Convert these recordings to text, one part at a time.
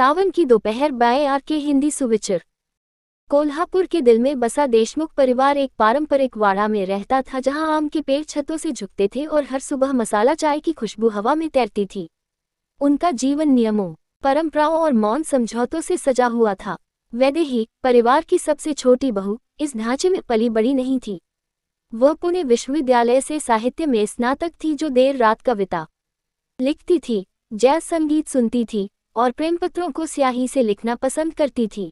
सावन की दोपहर bye are के हिंदी सुविचार। कोल्हापुर के दिल में बसा देशमुख परिवार एक पारंपरिक वाड़ा में रहता था, जहां आम के पेड़ छतों से झुकते थे और हर सुबह मसाला चाय की खुशबू हवा में तैरती थी। उनका जीवन नियमों, परंपराओं और मौन समझौतों से सजा हुआ था। वैदेही, परिवार की सबसे छोटी बहू, इस ढांचे में पली बड़ी नहीं थी। वह पुणे विश्वविद्यालय से साहित्य में स्नातक थी, जो देर रात कविता लिखती थी, जैज संगीत सुनती थी और प्रेमपत्रों को स्याही से लिखना पसंद करती थी।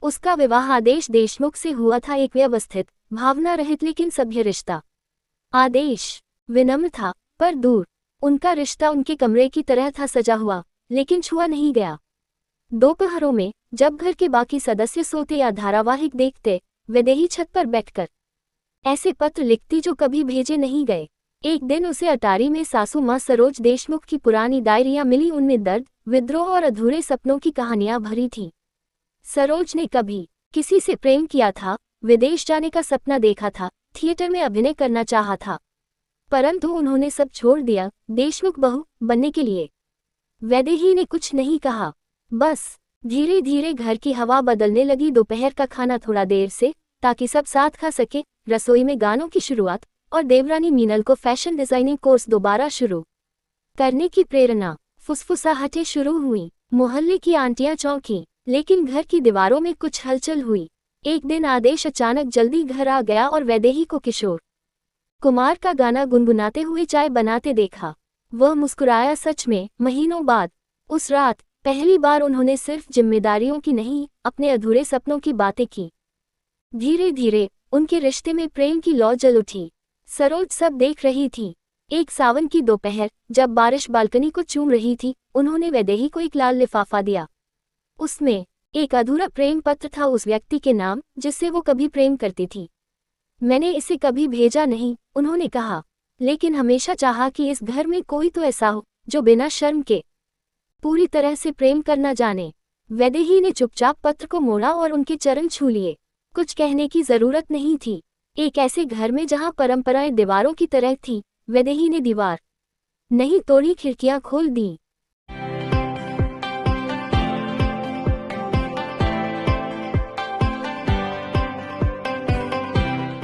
उसका विवाह आदेश देशमुख से हुआ था, एक व्यवस्थित, भावना रहित लेकिन सभ्य रिश्ता। आदेश विनम्र था पर दूर। उनका रिश्ता उनके कमरे की तरह था, सजा हुआ लेकिन छुआ नहीं गया। दोपहरों में जब घर के बाकी सदस्य सोते या धारावाहिक देखते, वैदेही छत पर बैठकर ऐसे पत्र लिखती जो कभी भेजे नहीं गए। एक दिन उसे अटारी में सासू माँ सरोज देशमुख की पुरानी डायरियां मिली। उनमें दर्द, विद्रोह और अधूरे सपनों की कहानियां भरी थीं। सरोज ने कभी किसी से प्रेम किया था, विदेश जाने का सपना देखा था, थिएटर में अभिनय करना चाहा था, परंतु उन्होंने सब छोड़ दिया देशमुख बहू बनने के लिए। वैदेही ने कुछ नहीं कहा, बस धीरे धीरे घर की हवा बदलने लगी। दोपहर का खाना थोड़ा देर से, ताकि सब साथ खा सके। रसोई में गानों की शुरुआत और देवरानी मीनल को फैशन डिजाइनिंग कोर्स दोबारा शुरू करने की प्रेरणा। फुसफुसाहटें शुरू हुई, मोहल्ले की आंटियां चौंकीं, लेकिन घर की दीवारों में कुछ हलचल हुई। एक दिन आदेश अचानक जल्दी घर आ गया और वैदेही को किशोर कुमार का गाना गुनगुनाते हुए चाय बनाते देखा। वह मुस्कुराया। सच में महीनों बाद उस रात पहली बार उन्होंने सिर्फ जिम्मेदारियों की नहीं, अपने अधूरे सपनों की बातें की। धीरे धीरे उनके रिश्ते में प्रेम की लौ जल उठी। सरोज सब देख रही थी। एक सावन की दोपहर, जब बारिश बालकनी को चूम रही थी, उन्होंने वैदेही को एक लाल लिफाफा दिया। उसमें एक अधूरा प्रेम पत्र था, उस व्यक्ति के नाम जिससे वो कभी प्रेम करती थी। मैंने इसे कभी भेजा नहीं, उन्होंने कहा, लेकिन हमेशा चाहा कि इस घर में कोई तो ऐसा हो जो बिना शर्म के पूरी तरह से प्रेम करना जाने। वैदेही ने चुपचाप पत्र को मोड़ा और उनके चरण छू लिए। कुछ कहने की जरूरत नहीं थी। एक ऐसे घर में जहां परंपराएं दीवारों की तरह थी, वैदेही ने दीवार नहीं तोड़ी, खिड़कियां खोल दी।